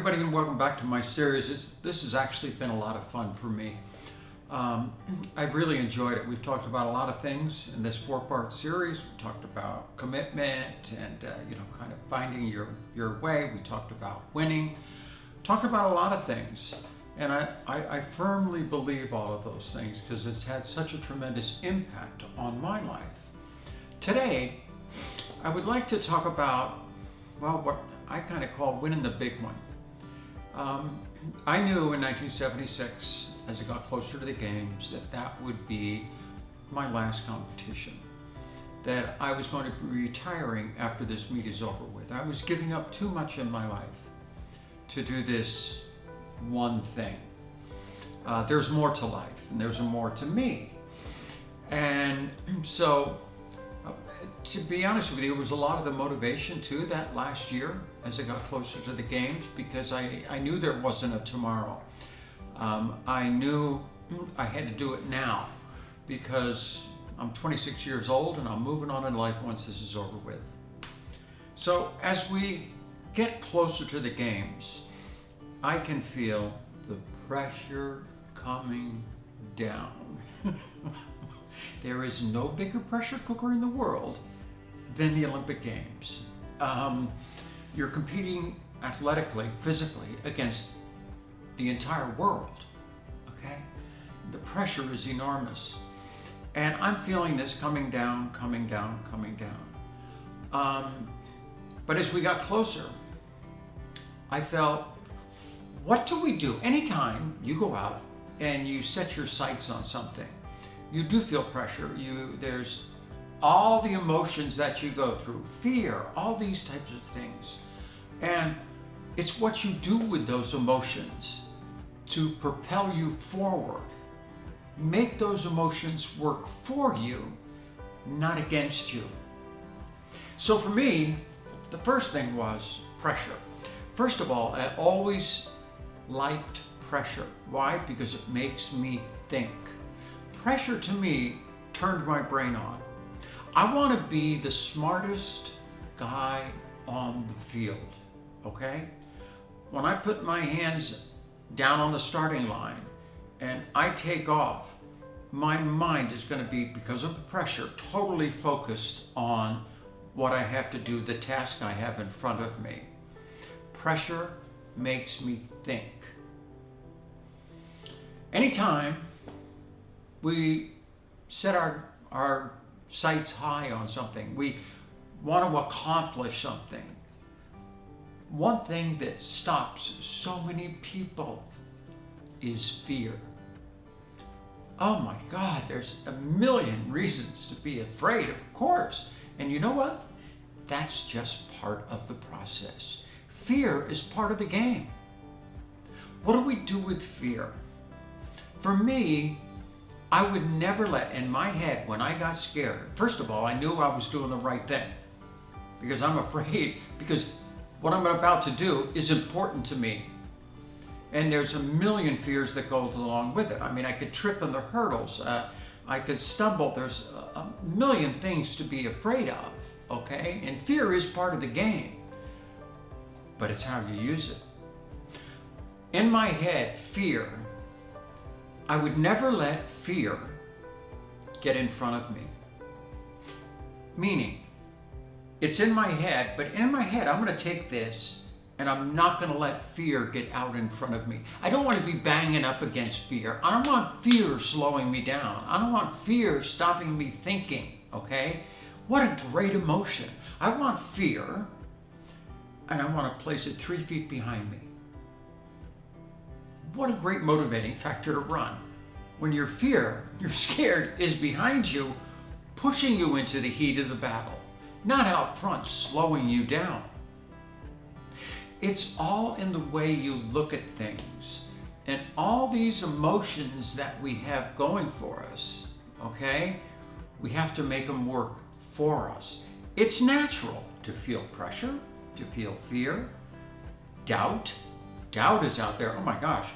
everybody, and welcome back to my series. This has actually been a lot of fun for me. I've really enjoyed it. We've talked about a lot of things in this four-part series. We talked about commitment and kind of finding your way. We talked about winning. Talked about a lot of things, and I firmly believe all of those things because it's had such a tremendous impact on my life. Today, I would like to talk about, well, what I kind of call winning the big one. I knew in 1976, as I got closer to the games, that would be my last competition. That I was going to be retiring after this meet is over with. I was giving up too much in my life to do this one thing. There's more to life, and there's more to me. And so, to be honest with you, it was a lot of the motivation too that last year as I got closer to the games, because I knew there wasn't a tomorrow. I knew I had to do it now because I'm 26 years old and I'm moving on in life once this is over with. So as we get closer to the games, I can feel the pressure coming down. There is no bigger pressure cooker in the world than the Olympic Games. You're competing athletically, physically, against the entire world, okay? The pressure is enormous. And I'm feeling this coming down, coming down, coming down. But as we got closer, I felt, what do we do? Anytime you go out and you set your sights on something, you do feel pressure. There's all the emotions that you go through, fear, all these types of things. And it's what you do with those emotions to propel you forward. Make those emotions work for you, not against you. So for me, the first thing was pressure. First of all, I always liked pressure. Why? Because it makes me think. Pressure to me turned my brain on. I want to be the smartest guy on the field, okay? When I put my hands down on the starting line and I take off, my mind is going to be, because of the pressure, totally focused on what I have to do, the task I have in front of me. Pressure makes me think. Anytime we set our sights high on something, we want to accomplish something, one thing that stops so many people is fear. Oh my God, there's a million reasons to be afraid, of course. And you know what? That's just part of the process. Fear is part of the game. What do we do with fear? For me, I would never let, in my head, when I got scared, first of all, I knew I was doing the right thing because I'm afraid, because what I'm about to do is important to me. And there's a million fears that go along with it. I mean, I could trip on the hurdles. I could stumble. There's a million things to be afraid of, okay? And fear is part of the game, but it's how you use it. In my head, fear, I would never let fear get in front of me. Meaning, it's in my head, but in my head, I'm going to take this and I'm not going to let fear get out in front of me. I don't want to be banging up against fear. I don't want fear slowing me down. I don't want fear stopping me thinking, okay? What a great emotion. I want fear, and I want to place it 3 feet behind me. What a great motivating factor to run. When your fear, you're scared, is behind you, pushing you into the heat of the battle, not out front, slowing you down. It's all in the way you look at things and all these emotions that we have going for us, okay? We have to make them work for us. It's natural to feel pressure, to feel fear, doubt. Doubt is out there. Oh my gosh,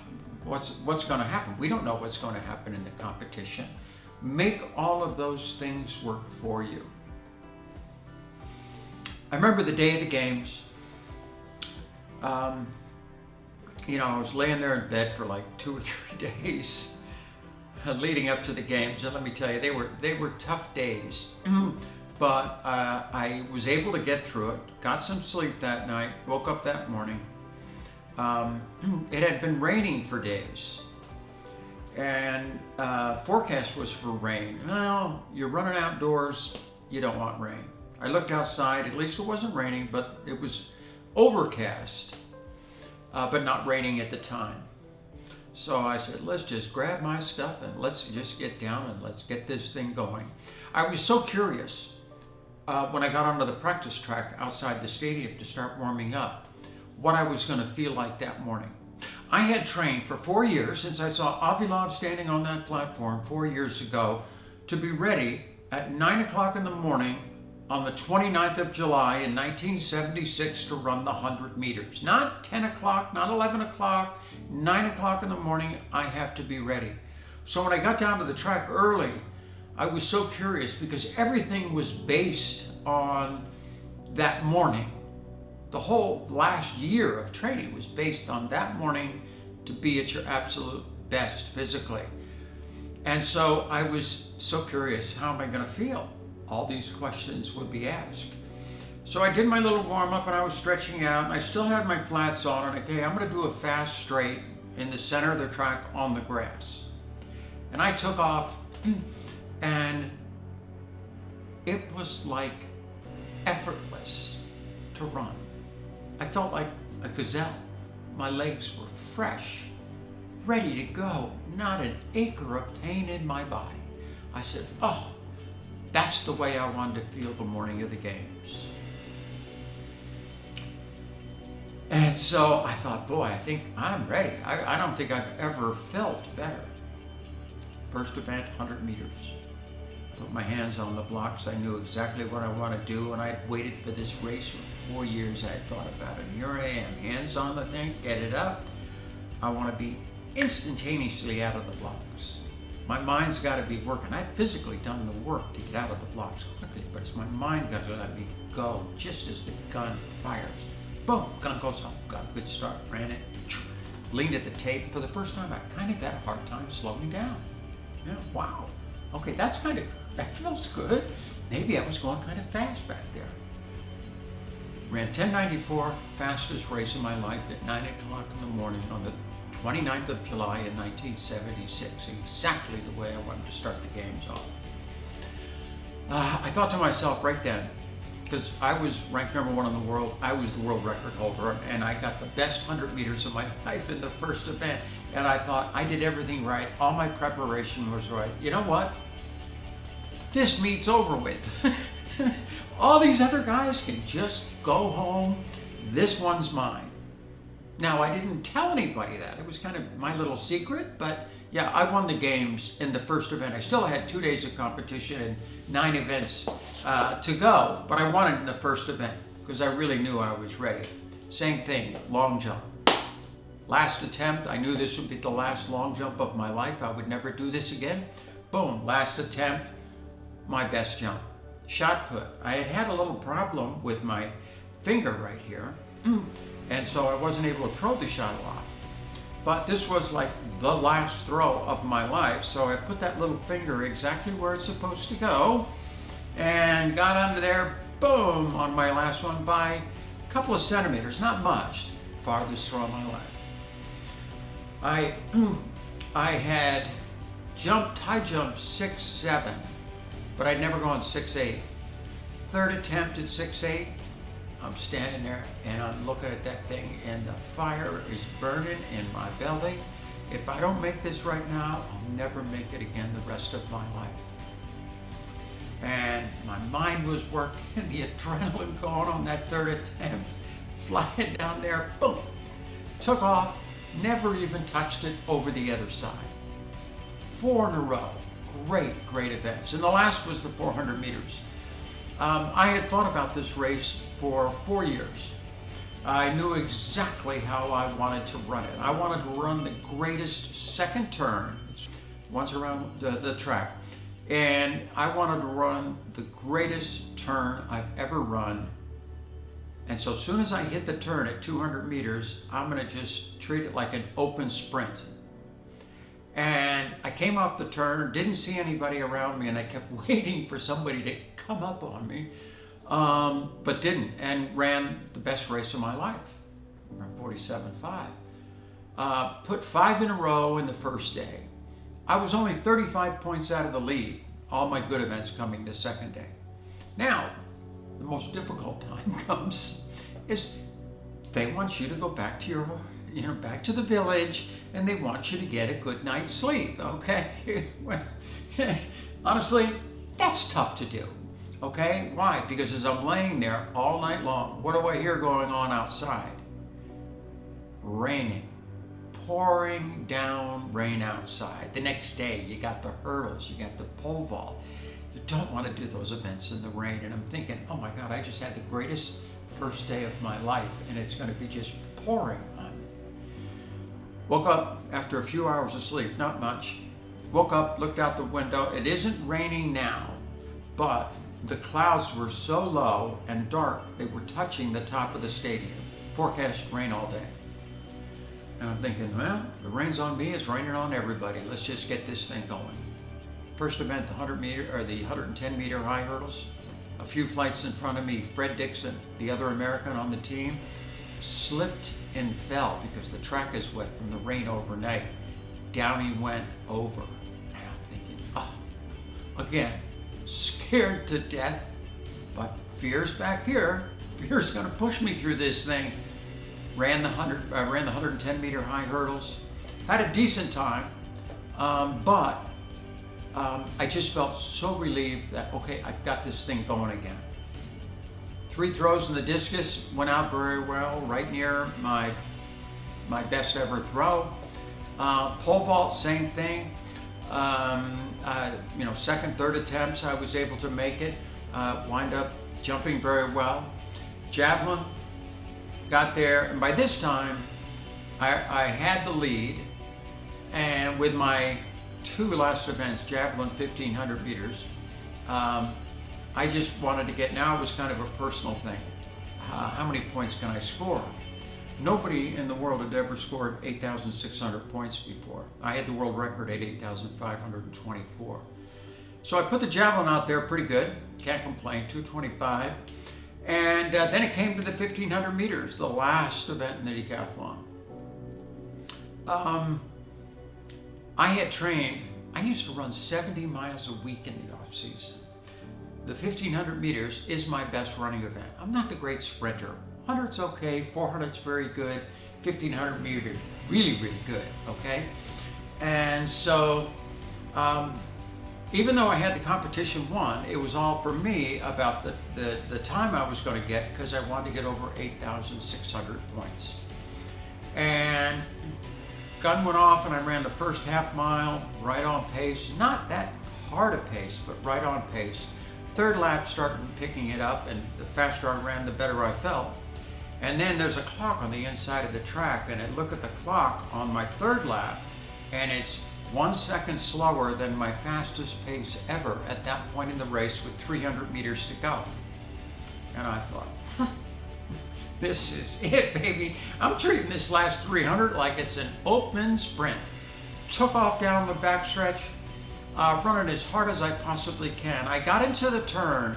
what's going to happen? We don't know what's going to happen in the competition. Make all of those things work for you. I remember the day of the games. I was laying there in bed for like 2 or 3 days leading up to the games. And let me tell you, they were tough days. But I was able to get through it, got some sleep that night, woke up that morning. It had been raining for days, and forecast was for rain. Well, you're running outdoors, you don't want rain. I looked outside, at least it wasn't raining, but it was overcast, but not raining at the time. So I said, let's just grab my stuff and let's just get down and let's get this thing going. I was so curious when I got onto the practice track outside the stadium to start warming up, what I was going to feel like that morning. I had trained for 4 years since I saw Avilov standing on that platform 4 years ago to be ready at 9 o'clock in the morning on the 29th of July in 1976 to run the 100 meters. Not 10 o'clock, not 11 o'clock, 9 o'clock in the morning, I have to be ready. So when I got down to the track early, I was so curious because everything was based on that morning. The whole last year of training was based on that morning to be at your absolute best physically. And so I was so curious, how am I going to feel? All these questions would be asked. So I did my little warm up and I was stretching out and I still had my flats on and okay, I'm going to do a fast straight in the center of the track on the grass. And I took off and it was like effortless to run. I felt like a gazelle. My legs were fresh, ready to go, not an acre of pain in my body. I said, oh, that's the way I wanted to feel the morning of the games. And so I thought, boy, I think I'm ready. I don't think I've ever felt better. First event, 100 meters. Put my hands on the blocks. I knew exactly what I want to do, and I had waited for this race for 4 years. I had thought about it. And here I am, hands on the thing, get it up. I want to be instantaneously out of the blocks. My mind's got to be working. I'd physically done the work to get out of the blocks quickly, but it's my mind got to let me go just as the gun fires. Boom, gun goes off. Got a good start, ran it, leaned at the tape. For the first time, I kind of got a hard time slowing down. Yeah, wow. Okay, that feels good. Maybe I was going kind of fast back there. Ran 10:94, fastest race of my life at 9 o'clock in the morning on the 29th of July in 1976, exactly the way I wanted to start the games off. I thought to myself right then, because I was ranked number 1 in the world, I was the world record holder, and I got the best 100 meters of my life in the first event, and I thought I did everything right, all my preparation was right. You know what? This meet's over with. All these other guys can just go home. This one's mine. Now, I didn't tell anybody that. It was kind of my little secret, but yeah, I won the games in the first event. I still had 2 days of competition and 9 events to go, but I won it in the first event because I really knew I was ready. Same thing, long jump. Last attempt, I knew this would be the last long jump of my life. I would never do this again. Boom, last attempt, my best jump. Shot put. I had had a little problem with my finger right here, and so I wasn't able to throw the shot a lot. But this was like the last throw of my life, so I put that little finger exactly where it's supposed to go and got under there, boom, on my last one by a couple of centimeters, not much. Farthest throw of my life. I had high jumped 6'7", but I'd never gone 6'8". Third attempt at 6'8", I'm standing there and I'm looking at that thing and the fire is burning in my belly. If I don't make this right now, I'll never make it again the rest of my life. And my mind was working, the adrenaline going on that third attempt, flying down there, boom, took off, never even touched it over the other side. 4 in a row, great events. And the last was the 400 meters. I had thought about this race for 4 years. I knew exactly how I wanted to run it. I wanted to run the greatest second turn once around the track. And I wanted to run the greatest turn I've ever run And so as soon as I hit the turn at 200 meters, I'm going to just treat it like an open sprint. And I came off the turn, didn't see anybody around me, and I kept waiting for somebody to come up on me, but didn't, and ran the best race of my life, ran 47.5. Put 5 in a row in the first day. I was only 35 points out of the lead, all my good events coming the second day. Now, the most difficult time comes is they want you to go back to your, back to the village, and they want you to get a good night's sleep, okay? Honestly, that's tough to do, okay? Why? Because as I'm laying there all night long, what do I hear going on outside? Raining, pouring down rain outside. The next day, you got the hurdles, you got the pole vault. You don't want to do those events in the rain. And I'm thinking, oh my God, I just had the greatest first day of my life, and it's going to be just pouring on me. Woke up after a few hours of sleep, not much. Woke up, looked out the window. It isn't raining now, but the clouds were so low and dark, they were touching the top of the stadium. Forecast rain all day. And I'm thinking, well, the rain's on me, it's raining on everybody. Let's just get this thing going. First event, the 110 meter high hurdles. A few flights in front of me, Fred Dixon, the other American on the team, slipped and fell because the track is wet from the rain overnight. Down he went over. And I'm thinking, again, scared to death, but fear's back here. Fear's gonna push me through this thing. Ran the 110 meter high hurdles. Had a decent time, but I just felt so relieved that, okay, I've got this thing going again. 3 throws in the discus went out very well, right near my best ever throw. Pole vault, same thing. Second, third attempts, I was able to make it. Wind up jumping very well. Javelin, got there, and by this time, I had the lead, and with my 2 last events, javelin 1,500 meters, I just wanted to get, now it was kind of a personal thing. How many points can I score? Nobody in the world had ever scored 8,600 points before. I had the world record at 8,524. So I put the javelin out there pretty good, can't complain, 225. And then it came to the 1,500 meters, the last event in the decathlon. I had trained, I used to run 70 miles a week in the off season. The 1,500 meters is my best running event. I'm not the great sprinter. 100's okay, 400's very good, 1,500 meters, really, really good, okay? And so, even though I had the competition won, it was all for me about the time I was going to get, because I wanted to get over 8,600 points. And gun went off and I ran the first half mile, right on pace. Not that hard a pace, but right on pace. Third lap started picking it up, and the faster I ran, the better I felt. And then there's a clock on the inside of the track, and I look at the clock on my third lap, and it's 1 second slower than my fastest pace ever at that point in the race with 300 meters to go. And I thought, this is it, baby. I'm treating this last 300 like it's an open sprint. Took off down the backstretch, running as hard as I possibly can. I got into the turn,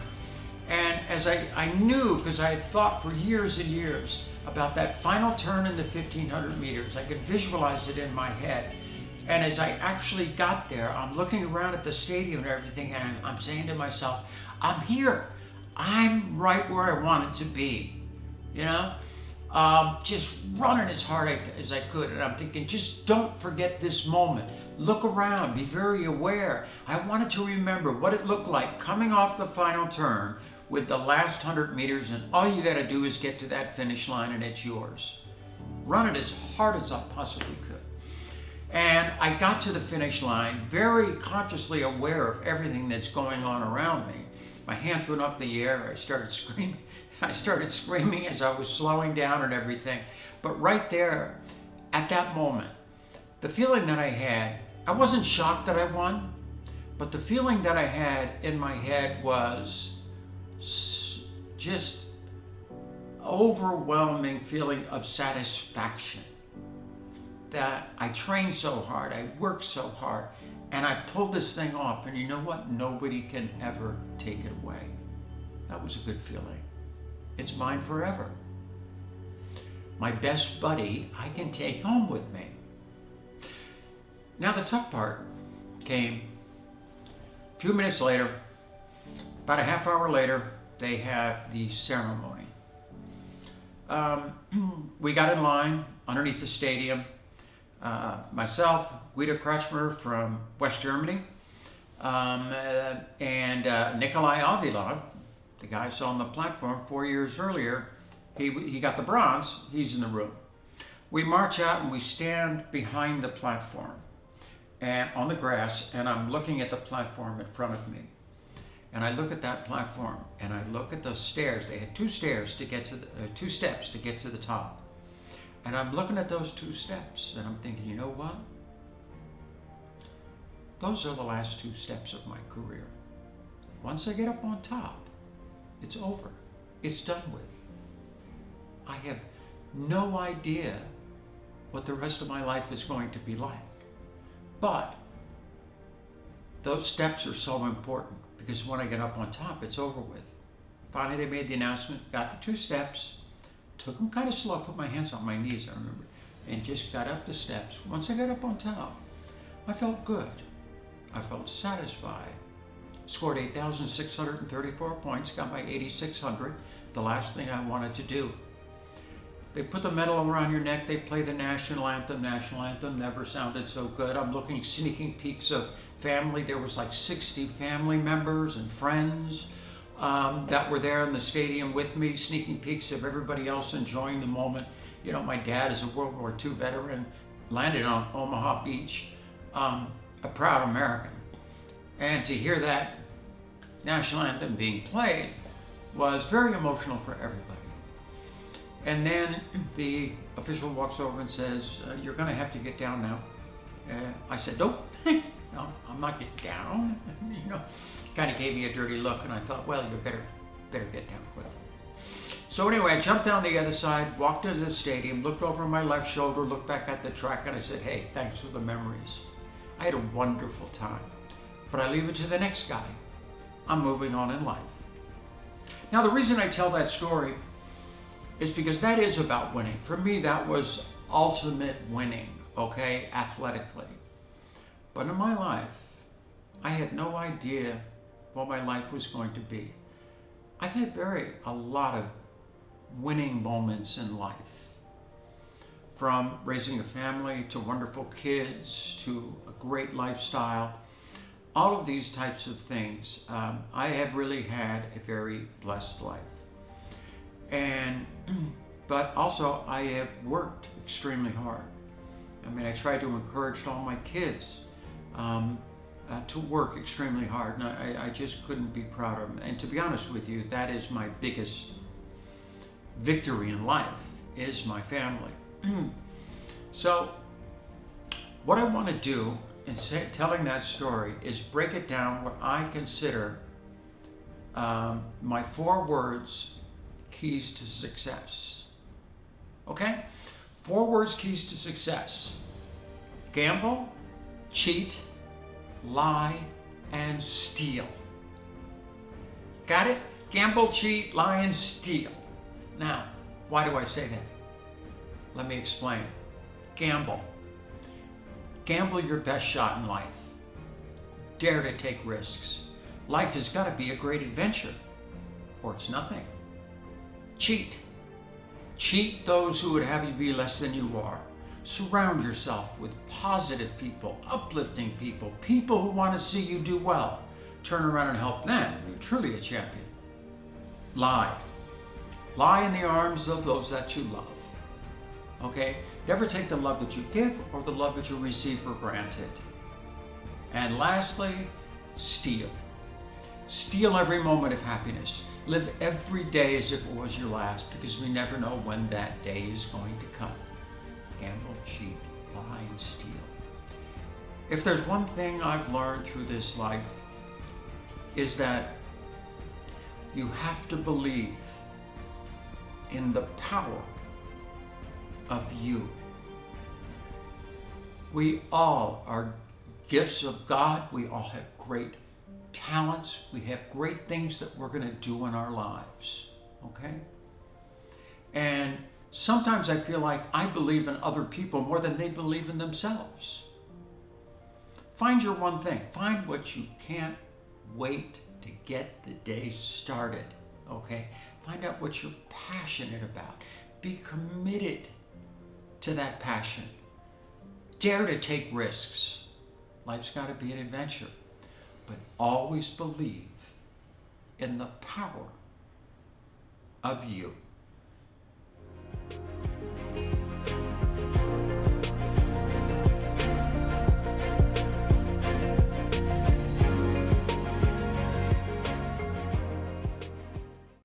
and as I knew, because I had thought for years and years about that final turn in the 1,500 meters, I could visualize it in my head. And as I actually got there, I'm looking around at the stadium and everything, and I'm saying to myself, I'm here. I'm right where I wanted to be, just running as hard as I could. And I'm thinking, just don't forget this moment. Look around, be very aware. I wanted to remember what it looked like coming off the final turn with the last 100 meters, and all you gotta do is get to that finish line and it's yours. Run it as hard as I possibly could. And I got to the finish line very consciously aware of everything that's going on around me. My hands went up in the air, I started screaming. I started screaming as I was slowing down and everything. But right there, at that moment, the feeling that I had, I wasn't shocked that I won, but the feeling that I had in my head was just overwhelming feeling of satisfaction that I trained so hard, I worked so hard, and I pulled this thing off. And you know what? Nobody can ever take it away. That was a good feeling. It's mine forever. My best buddy, I can take home with me. Now the tough part came a few minutes later. About a half hour later, they have the ceremony. We got in line underneath the stadium. Myself, Guido Kretschmer from West Germany, and Nikolai Avila, the guy I saw on the platform 4 years earlier. He got the bronze. He's in the room. We march out and we stand behind the platform and on the grass, and I'm looking at the platform in front of me. And I look at that platform and I look at those stairs. They had two steps to get to the top. And I'm looking at those 2 steps and I'm thinking, you know what? Those are the last 2 steps of my career. Once I get up on top, it's over. It's done with. I have no idea what the rest of my life is going to be like. But those steps are so important because when I get up on top, it's over with. Finally, they made the announcement, got the 2 steps, took them kind of slow, put my hands on my knees, I remember, and just got up the steps. Once I got up on top, I felt good. I felt satisfied. Scored 8,634 points, got my 8,600, the last thing I wanted to do. They put the medal around your neck, they play the National Anthem. National Anthem never sounded so good. I'm looking, sneaking peeks of family. There was like 60 family members and friends that were there in the stadium with me, sneaking peeks of everybody else enjoying the moment. You know, my dad is a World War II veteran, landed on Omaha Beach, a proud American. And to hear that National Anthem being played was very emotional for everybody. And then the official walks over and says, you're going to have to get down now. I said, nope, no, I'm not getting down. You know, kind of gave me a dirty look, and I thought, well, you better get down quickly. So anyway, I jumped down the other side, walked into the stadium, looked over my left shoulder, looked back at the track, and I said, hey, thanks for the memories. I had a wonderful time. But I leave it to the next guy. I'm moving on in life. Now, the reason I tell that story is because that is about winning. For me, that was ultimate winning, okay, athletically. But in my life, I had no idea what my life was going to be. I've had a lot of winning moments in life. From raising a family to wonderful kids to a great lifestyle. All of these types of things, I have really had a very blessed life. But also I have worked extremely hard. I mean, I try to encourage all my kids to work extremely hard, and I just couldn't be prouder of them. And to be honest with you, that is my biggest victory in life, is my family. So what I want to do in telling that story is break it down what I consider my 4 words, keys to success. Okay? 4 words, keys to success. Gamble, cheat, lie, and steal. Got it? Gamble, cheat, lie, and steal. Now, why do I say that? Let me explain. Gamble. Gamble your best shot in life. Dare to take risks. Life has got to be a great adventure, or it's nothing. Cheat. Cheat those who would have you be less than you are. Surround yourself with positive people, uplifting people, people who want to see you do well. Turn around and help them. You're truly a champion. Lie. Lie in the arms of those that you love. Okay? Never take the love that you give or the love that you receive for granted. And lastly, steal. Steal every moment of happiness. Live every day as if it was your last, because we never know when that day is going to come. Gamble, cheat, lie, and steal. If there's one thing I've learned through this life, is that you have to believe in the power of you. We all are gifts of God. We all have great talents. We have great things that we're going to do in our lives. Okay? And sometimes I feel like I believe in other people more than they believe in themselves. Find your one thing. Find what you can't wait to get the day started. Okay? Find out what you're passionate about. Be committed to that passion. Dare to take risks. Life's got to be an adventure. But always believe in the power of you.